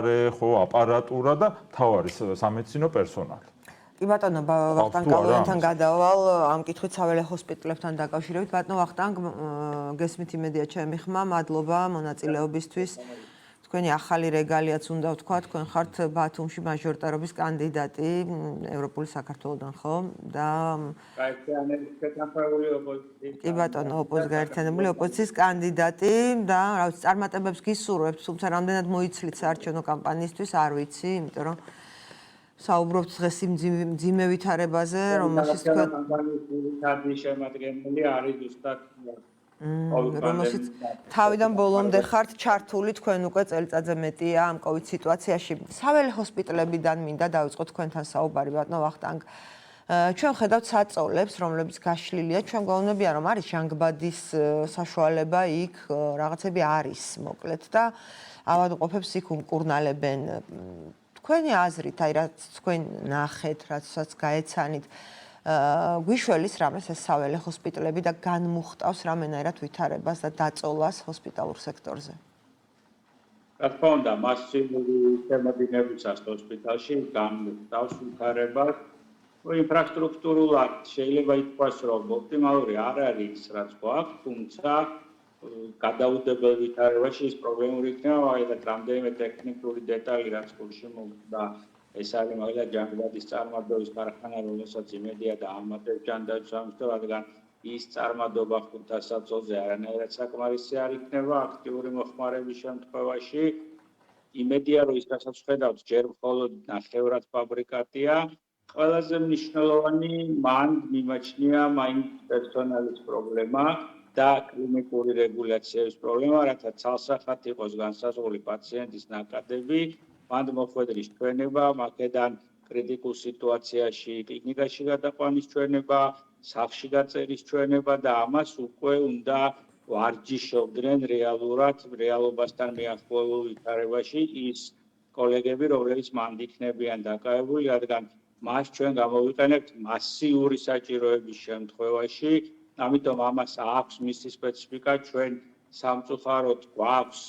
მხარე, ხო, აპარატურა და თავარი სამედიცინო პერსონალი. კი ბატონო, ვახტანგ კალოიანთან გადავალ ამ კითხვით საველე ჰოსპიტალებთან დაკავშირებით. ბატონო ვახტანგ, გესმით იმედია ჩემი ხმა, მადლობა მონაწილეობისთვის. თქვენი ახალი რეგალიაც უნდა ვთქვა, თქვენ ხართ ბათუმში მაჟორიტარობის კანდიდატი ევროპული საქართველოდან, ხო? და კი ბატონო, გაერთიანებული ოპოზიციის კანდიდატი და რა ვიცი, წარმატებებს გისურვებთ, თუმცა რამდენად მოიცლით საარჩევნო კამპანიისთვის, არ ვიცი, იმიტომ რომ საუბრობთ დღეს იმ მძიმე ვითარებაზე, რომელშიც თქვენ კამპანიის შემადგენელი არის ზუსტად რომელშიც თავიდან ბოლომდე ხართ ჩართული, თქვენ უკვე წელიწადზე მეტია ამ COVID სიტუაციაში. საველე ჰოსპიტალებიდან მინდა დავიწყოთ თქვენთან საუბარი, ბატონო ვახტანგ. ჩვენ ხედავთ საწოლებს, რომლებიც გაშლილია, ჩვენ გვეუბნებიან, რომ არის ჟანგბადის საშუალება იქ, რაღაცები არის, მოკლედ და ავადმყოფებს იქ უმკურნალებენ. თქვენი აზრით, აი რაც თქვენ ნახეთ, რაცაც გაეცანით, გვიშველის რამეს ეს საველე ჰოსპიტალები და განმუხტავს რამენაირად ვითარებას და დაწოლას ჰოსპიტალურ სექტორზე? რა თქმა უნდა, მასიური შემოდინებისას ჰოსპიტალში განმუხტავს ვითარებას. ინფრასტრუქტურულად შეიძლება ითქვას, რომ ოპტიმალური არ არის, რაც გვაქვს, თუმცა გადაუდებელ ვითარებაში ის პრობლემური იქნება, მაგალითად, რამდენიმე ტექნიკური დეტალი, რაც გულში მოვიდა, ეს არის მაგალითად ჟანგბადის წარმატების ქარხანა, რომელსაც იმედია დაამატებს ჯანდაცვის სამინისტრო, რადგან ის წარმატება ხუთა საწოლზე არანაირად საკმარისი არ იქნება აქტიური მოხმარების შემთხვევაში. იმედია, რომ ის რასაც ვხედავთ, ჯერ მხოლოდ ნახევრად ფაბრიკატია. ყველაზე მნიშვნელოვანი მან მიმაჩნია მაინც პერსონალის პრობლემა და კლინიკური რეგულაციების პრობლემა, რათა ცალსახად იყოს განსაზღვრული პაციენტის ნაკადები, მან მოხვედრის ჩვენება, აქედან კრიტიკულ სიტუაციაში კლინიკაში გადაყვანის ჩვენება, სახლში გაწერის ჩვენება და ამას უკვე უნდა ვარჯიშობდნენ რეალურად, რეალობასთან მიახლოებულ ვითარებაში ის კოლეგები, რომლებიც მანდ იქნებიან დაკავებული, რადგან მას ჩვენ გამოვიყენებთ მასიური საჭიროების შემთხვევაში, ამიტომ ამას აქვს მისი სპეციფიკა, ჩვენ სამწუხაროდ გვაქვს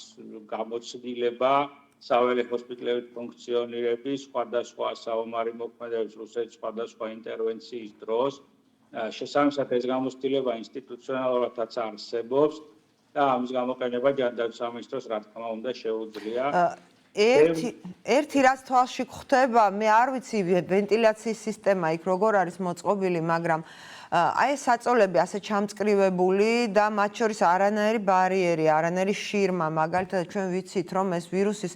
გამოცდილება საველე ჰოსპიტალების ფუნქციონირების, სხვადასხვა საომარი მოქმედების, რუსეთის სხვადასხვა ინტერვენციის დროს. შესაბამისად ეს გამოცდილება ინსტიტუციონალურადაც არსებობს და ამის გამოყენება ჯანდაცვის სამინისტროს რა თქმა უნდა შეუძლია. ერთი რაც თვალში გვხვდება, მე არ ვიცი ვენტილაციის სისტემა იქ როგორ არის მოწყობილი, მაგრამ აი ეს საწოლები ასე ჩამწკრივებული და მათ შორის არანაირი ბარიერი, არანაირი შირმა, მაგალითად ჩვენ ვიცით, რომ ეს ვირუსის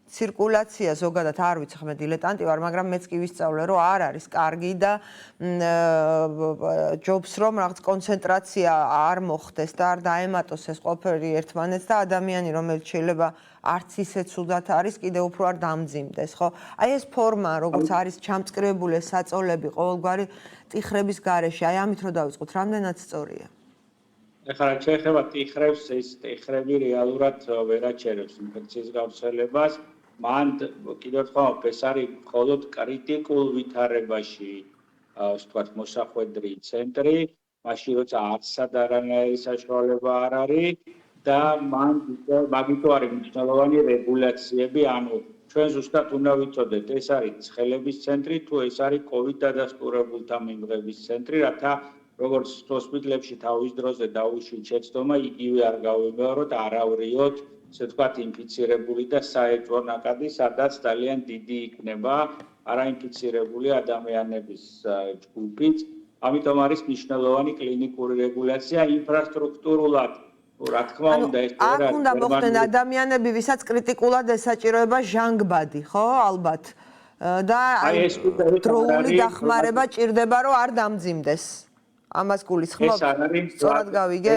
ცირკულაცია ზოგადად არ ვიცი, ხმე დილეტანტი ვარ, მაგრამ მეც კი ვისწავლე, რომ არ არის კარგი და ჯობს რომ რაღაც კონცენტრაცია არ მოხდეს და არ დაემატოს ეს ყველაფერი ერთმანეთს და ადამიანი, რომელიც შეიძლება არც ისე ცუდად არის, კიდევ უფრო არ დამძიმდეს, ხო? აი ეს ფორმა, როგორც არის ჩამწკრივებული ეს საწოლები ყოველგვარი ტიხრების გარეშე, აი ამით რო დავიწყოთ, რამდენად სწორია? ეხლა რაც შეეხება ტიხრებს, ეს ტიხრები რეალურად ვერ აჩერებს ინფექციის გავრცელებას. მან კიდევ ერთხელ ეს არის მხოლოდ კრიტიკულ ვითარებაში, ასე ვთქვათ, მოსახვედრი ცენტრი, მაშინ როცა არცად არანაირი საშუალება არ არის და მან მაგითო არის მნიშვნელოვანი რეგულაციები, ანუ ჩვენ ზუსტად უნდა ვიცოდეთ, ეს არის ცხელების ცენტრი თუ ეს არის COVID დადასტურებულთა მიმღების ცენტრი, რათა როგორც ჰოსპიტალებში თავის დროზე დაუშვით შეცდომა, იგივე არ გავიმეოროთ, არავრიოთ, ესე ვთქვათ, ინფიცირებული და საეჭვო ნაკადი, სადაც ძალიან დიდი იქნება არაინფიცირებული ადამიანების ჯგუფიც. ამიტომ არის მნიშვნელოვანი კლინიკური რეგულაცია ინფრასტრუქტურულად. რა თქმა უნდა, ეს არ უნდა მოხდნენ ადამიანები, ვისაც კრიტიკულად ესაჭიროება ჟანგბადი, ხო, ალბათ. და დროული დახმარება ჭირდება, რომ არ დამძიმდეს. ამას გულისხმობთ? სწორად გავიგე?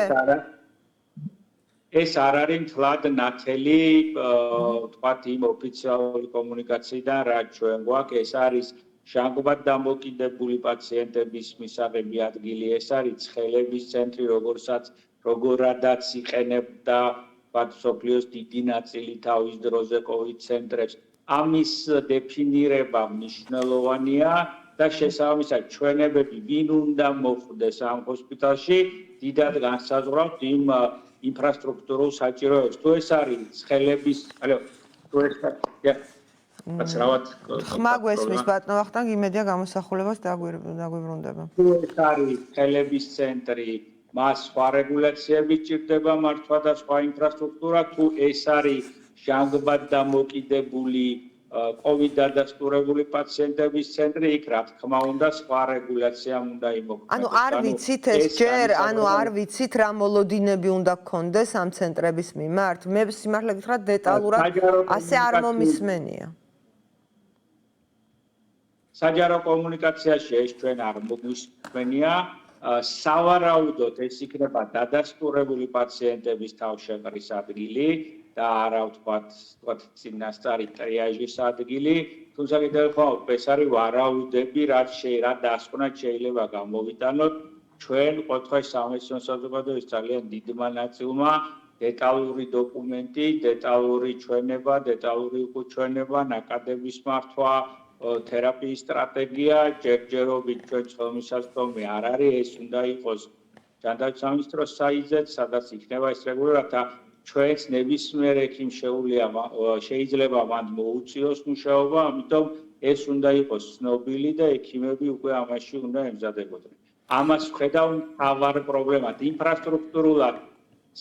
ეს არ არის მთლად ნათელი, თქვათ, იმ ოფიციალური კომუნიკაციიდან, რაც ჩვენ გვაქვს, ეს არის ჟანგბად დამოკიდებული პაციენტების მისაღები ადგილი, ეს არის ცხელების ცენტრი, როგორადაც იყენებდა მსოფლიოს დიდი ნაწილი თავის დროზე COVID ცენტრებს. ამის დეფინირება მნიშვნელოვანია და შესაბამისად ჩვენებები ვინ უნდა მოხვდეს ამ ჰოსპიტალში, დიდად განსაზღვრავთ იმ ინფრასტრუქტურულ საჭიროებებს. თუ ეს არის ცხელების, ხმა გვესმის ბატონო ვახტანგ იმედია გამოსახულებას დაგვიბრუნდება. თუ ეს არის ხელების ცენტრი, მას სხვა რეგულაციები ჭირდება მართვა და სხვა ინფრასტრუქტურა, თუ ეს არის ჟანგბად დამოკიდებული COVID დადასტურებული პაციენტების ცენტრი, იქ რა თქმა უნდა სხვა რეგულაციამ უნდა იმოქმედოს. ანუ არ ვიცით ეს ჯერ, ანუ არ ვიცით რა მოლოდინები უნდა გქონდეს ამ ცენტრების მიმართ. მე სიმართლე გითხრათ დეტალურად ასე არ მომისმენია. საჯარო კომუნიკაციაში ეს ჩვენ არ მოგვისმენია. სავარაუდოდ ეს იქნება დადასტურებული პაციენტების თავშეყრის ადგილი და არა ვთქვათ წინასწარი ტრიაჟის ადგილი, თუმცა კიდევ ხო ეს არის ვარაუდები, რაც დასკვნად შეიძლება გამოვიტანოთ ჩვენ ყოველთვის სამედიცინო საზოგადოების ძალიან დიდმა ნაწილმა დეტალური დოკუმენტი, დეტალური ჩვენება, დეტალური უჩვენება, ნაკადების მართვა, თერაპიის სტრატეგია, ჯერჯერობით ჩვენ ხელმისაწვდომი არ არის, ეს უნდა იყოს ჯანდაცვის სამინისტროს საიტზე, სადაც იქნება ეს რეგულირება. ჩვენს ნებისმიერ ექიმს შეიძლება მანდ მოუწიოს მუშაობა, ამიტომ ეს უნდა იყოს ცნობილი და ექიმები უკვე ამაში უნდა ემზადებოდნენ. ამას ვხედავ მთავარ პრობლემად. ინფრასტრუქტურულად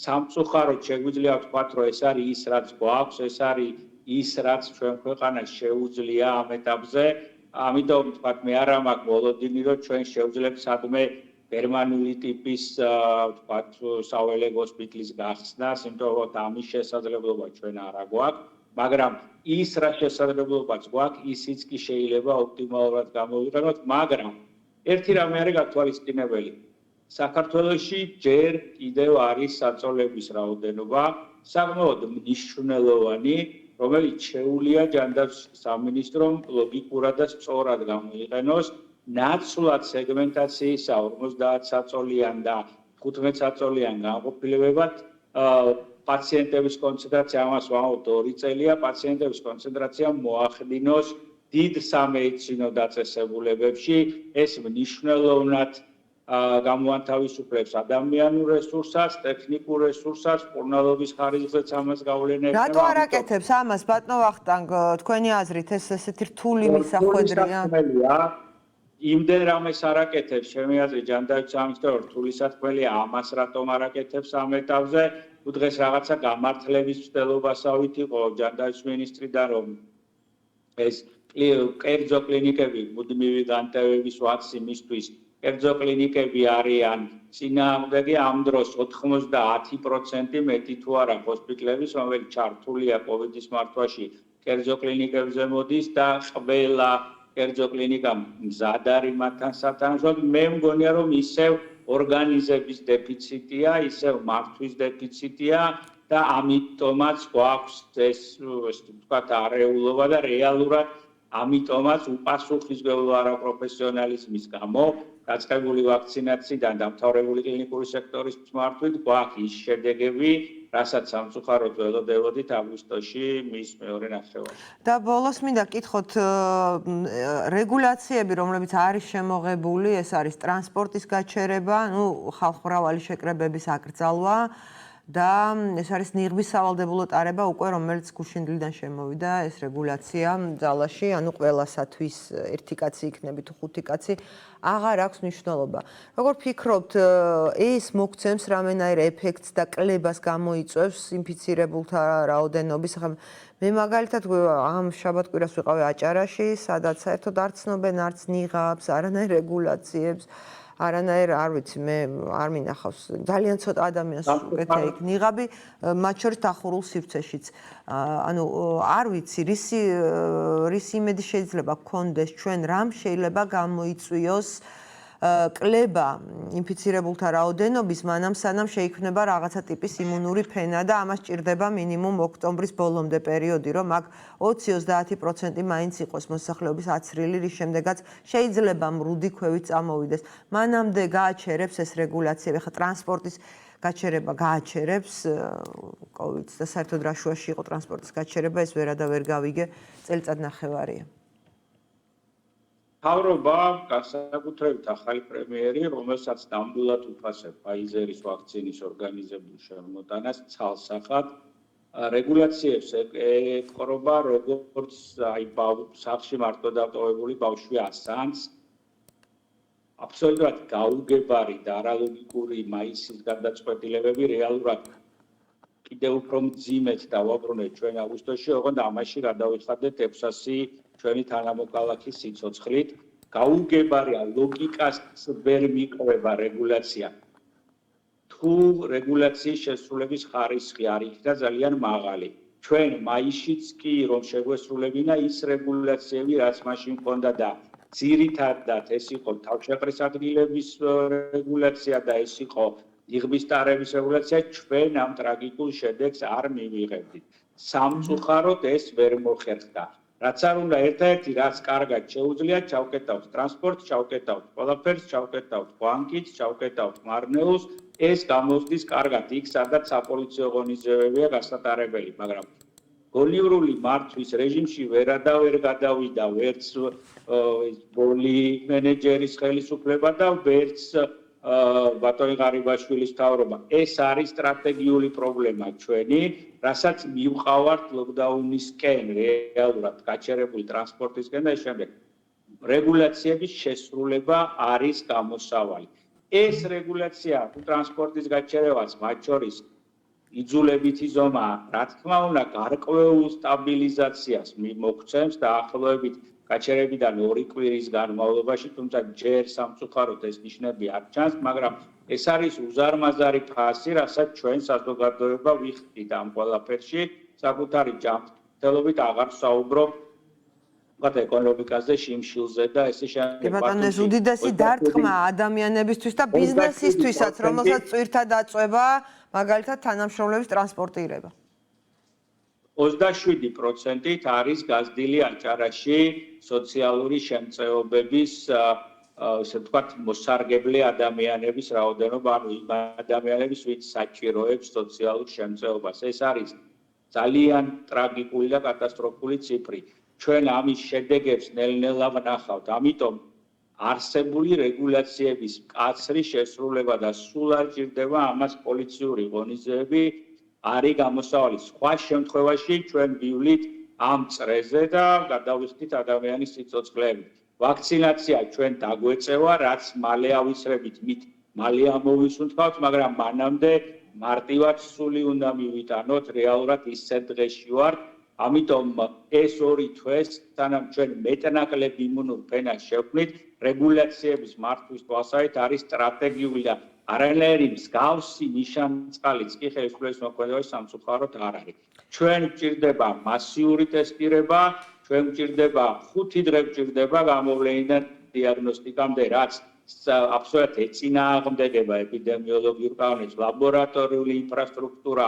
სამწუხაროდ შეგვიძლია ვთქვათ, რომ ეს არის ის, რაც გვაქვს, ეს არის ის, რაც ჩვენ ქვეყანას შეუძლია ამ ეტაპზე. ამიტომ ვთქვათ, მე არ მაქვს მოლოდინი, რომ ჩვენ შევძლებთ სადმე გერმანული ტიპის ვთქვათ საველე ჰოსპიტალის გახსნას, იმიტომ რომ ამის შესაძლებლობა ჩვენ არ გვაქვს, მაგრამ ის რა შესაძლებლობაც გვაქვს, ისიც კი შეიძლება ოპტიმალურად გამოვიყენოთ, მაგრამ ერთი რამე არის გათვალისწინებელი. საქართველოში ჯერ კიდევ არის საწოლების რაოდენობა, საკმაოდ მნიშვნელოვანი, რომელიც შეუძლია ჯანდაცვის სამინისტრომ ლოგიკურად და სწორად გამოიყენოს. ნაცვლად სეგმენტაციისა 50 საწოლიან და 15 საწოლიან განყოფილებებად პაციენტების კონცენტრაცია ამას ვამბობთ 2 წელია პაციენტების კონცენტრაცია მოახდინოს დიდ სამედიცინო დაწესებულებებში ეს მნიშვნელოვნად გამოანთავისუფლებს ადამიანურ რესურსს, ტექნიკურ რესურსს, პორნალობის ხარისხზეც ამას გავლენა ექნება. რატო არ აკეთებს ამას ბატონო ვახტანგ, თქვენი აზრით ეს ესეთი რთული მისახვედრია? იმდენ რამეს არ აკეთებს, ჩემი აზრით, ჯანდაცვის სამინისტრო რთული საქმეა, ამას რატომ არ აკეთებს ამ ეტაპზე? თუ დღეს რაღაცა გამართლების მცდელობასავით იყო ჯანდაცვის მინისტრიდან, რომ ეს კერძო კლინიკები მუდმივი განტევების ვაცი მისთვის კერძო კლინიკები არიან წინააღმდეგი ამ დროს 90% მეტი თუ არა ჰოსპიტალების, რომელიც ჩართულია COVID-ის მართვაში, კერძო კლინიკებზე მოდის და ყველა კერძო კლინიკა მზად არის მათთან სათანადოდ. მე მგონია, რომ ისევ ორგანიზების დეფიციტია, ისევ მართვის დეფიციტია და ამიტომაც გვაქვს ეს ვთქვათ არეულობა და რეალურად ამიტომაც უპასუხისმგებლო არაპროფესიონალიზმის გამო დაწყებული ვაქცინაციიდან დამთავრებული კლინიკური სექტორის მართვით გვაქვს ის შედეგები, რასაც სამწუხაროდ ველოდებოდით აგვისტოში მის მეორე ნახევარში. და ბოლოს მინდა გკითხოთ რეგულაციები, რომლებიც არის შემოღებული, ეს არის ტრანსპორტის გაჩერება, ხალხმრავალი შეკრებების აკრძალვა და ეს არის ნიღბის სავალდებულო ტარება უკვე რომელიც გუშინდლიდან შემოვიდა ეს რეგულაცია ძალაში, ანუ ყველასათვის ერთი კაცი იქნები თუ 5 კაცი აღარ აქვს მნიშვნელობა. როგორ ფიქრობთ, ეს მოგცემს რამენაირ ეფექტს და კლებას გამოიწვევს ინფიცირებულთა რაოდენობის? მე მაგალითად ამ შაბათ-კვირას ვიყავი აჭარაში, სადაც საერთოდ არ ცნობენ არც ნიღაბს, არანაირ რეგულაციებს. არანაირ არ ვიცი მე არ მინახავს ძალიან ცოტა ადამიანს უკეთია იქ ნიღაბი მათ შორის დახურულ სივრცეშიც ანუ არ ვიცი რისი იმედი შეიძლება გქონდეს ჩვენ რამ შეიძლება გამოიწვიოს კლება ინფიცირებულთა რაოდენობის მანამ სანამ შეიქმნება რაღაცა ტიპის იმუნური ფენა და ამას ჭირდება მინიმუმ ოქტომბრის ბოლომდე პერიოდი რომ აქ 20-30% მაინც იყოს მოსახლეობის აცრილი რის შემდეგაც შეიძლება მრუდი ქვევით წამოვიდეს მანამდე გააჩერებს ეს რეგულაციები ხა ტრანსპორტის გაჩერება გააჩერებს კოვიდს და საერთოდ რა შუაში იყო ტრანსპორტის გაჩერება ეს ვერა და ვერ გავიგე წელიწადნახევარია თავრობა განსაკუთრებით ახალი პრემიერი, რომელსაც ნამდვილად უფასებ Pfizer-ის ვაქცინის ორგანიზებულ შემოტანას ცალსახად რეგულაციებს ეთყობა როგორც აი სახლში მარტო დატოვებული ბავშვი ასანს აბსოლუტურად გაუგებარი და არალოგიკური მაისის გადაწყვეტილებები რეალურად კიდევ უფრო მძიმედ დავაბრუნეთ ჩვენ აგვისტოში, ოღონდ ამაში გადავიხადეთ 600 ჩვენი თანამოქალაქის სიცოცხლით. გაუგებარია ლოგიკას ვერ მიყრება რეგულაცია. თუ რეგულაციის შესრულების ხარისხი არ იქნა ძალიან მაღალი. ჩვენ მაისშიც კი რომ შეგვესრულებინა ის რეგულაციები, რაც მაშინ ჰქონდა და ძირითადად ეს იყო თავშეყრის ადგილების რეგულაცია და ეს იყო იღბის ტარების რეგულაცია, ჩვენ ამ ტრაგიკულ შედეგს არ მივიღებდით. სამწუხაროდ ეს ვერ მოხერხდა. რაც არ უნდა ერთ-ერთი რაც კარგად შეუძლია, ჩავკეტავთ ტრანსპორტს, ჩავკეტავთ ყველაფერს, ჩავკეტავთ ბანკიც, ჩავკეტავთ მარნეულს, ეს გამოსდის კარგად იქ, სადაც საპოლიციო ღონისძიებებია გასატარებელი, მაგრამ გონივრული მართვის რეჟიმში ვერ გადავიდა ვერც ბოლი მენეჯერის ხელისუფლება და ვერც ბატონი ღარიბაშვილის მთავრობა. ეს არის სტრატეგიული პრობლემა ჩვენი, რასაც მივყავართ ლოკდაუნისკენ, რეალურად გაჩერებული ტრანსპორტისკენ და ეს შემდეგ. რეგულაციების შესრულება არის გამოსავალი. ეს რეგულაცია ტრანსპორტის გაჩერებას მათ შორის იძულებითი ზომა, რა თქმა უნდა, გარკვეულ სტაბილიზაციას მოგცემს დაახლოებით გაჩერებიდან 2 კვირის განმავლობაში, თუმცა ჯერ სამწუხაროდ ეს ნიშნები არ ჩანს, მაგრამ ეს არის უზარმაზარი ფასი, რასაც ჩვენ საზოგადოება ვიხდით ამ ყველაფერში, საკუთარი ჯანმრთელობით აღარ ვსაუბრობ ეკონომიკაზე, შიმშილზე და ესე შემდეგ. ბატონო, ეს უდიდესი დარტყმა ადამიანებისთვის და ბიზნესისთვისაც, რომელსაც წვირთა დაწვება, მაგალითად თანამშრომლების ტრანსპორტირება. 27% არის გაზრდილი აჭარაში სოციალური შემწეობების, ესე ვთქვათ, მოსარგებლე ადამიანების რაოდენობა, ანუ იმ ადამიანების, ვინც საჭიროებს სოციალურ შემწეობას. ეს არის ძალიან ტრაგიკული და კატასტროფული ციფრი. ჩვენ ამის შედეგებს ნელ-ნელა ვნახავთ, ამიტომ არსებული რეგულაციების მკაცრი შესრულება და სულ არ ჭირდება ამას პოლიციური ღონისძიებები არის გამოსავალი. სხვა შემთხვევაში ჩვენ ვივლით ამ წრეზე და გადავიხდით ადამიანის სიცოცხლეებით. ვაქცინაცია ჩვენ დაგვეწევა, რაც მალე ავისრებით, მით მალე ამოვისუნთქავთ, მაგრამ მანამდე მარტივად სული უნდა მივიტანოთ, რეალურად ისე დღეში ვართ. ამიტომ ეს 2 თვეს, სანამ ჩვენ მეტნაკლებ იმუნურ ფენას შევქმნით, რეგულაციების მართვის თვალსაჩინო არის სტრატეგიული და არანაირი მსგავსი ნიშანწყალიც კი ხელისუფლების მოქმედებაში სამწუხაროდ არ არის. ჩვენ გვჭირდება მასიური ტესტირება, ჩვენ გვჭირდება 5 დღე გვჭირდება გამოვლენიდან დიაგნოსტიკამდე, რაც აბსოლუტურად ეწინააღმდეგება ეპიდემიოლოგიურ კანონებს, ლაბორატორიული ინფრასტრუქტურა,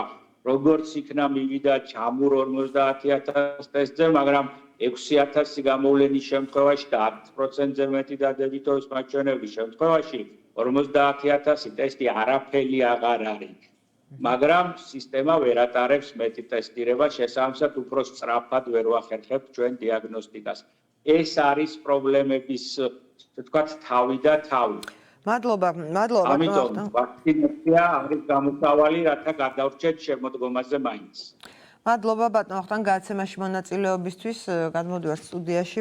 როგორც იქნა მივიდა ჩამურ 50,000 ტესტზე, მაგრამ 6,000 გამოვლენის შემთხვევაში და 10%-ზე მეტი დადებითობის მაჩვენებლის შემთხვევაში 50,000 ტესტი არაფერი აღარ არის. მაგრამ სისტემა ვერ ატარებს მეტი ტესტირებას, შესაბამისად უფრო სწრაფად ვერ ვახერხებთ ჩვენ დიაგნოსტიკას. ეს არის პრობლემების, ასე ვთქვათ, თავი და თავი. მადლობა. ამიტომ ვაქცინაცია არის გამოსავალი, რათა გადავრჩეთ შემოდგომაზე მაინც. მადლობა ბატონო, ხთან გადაცემაში მონაწილეობისთვის. გადმოდივართ სტუდიაში.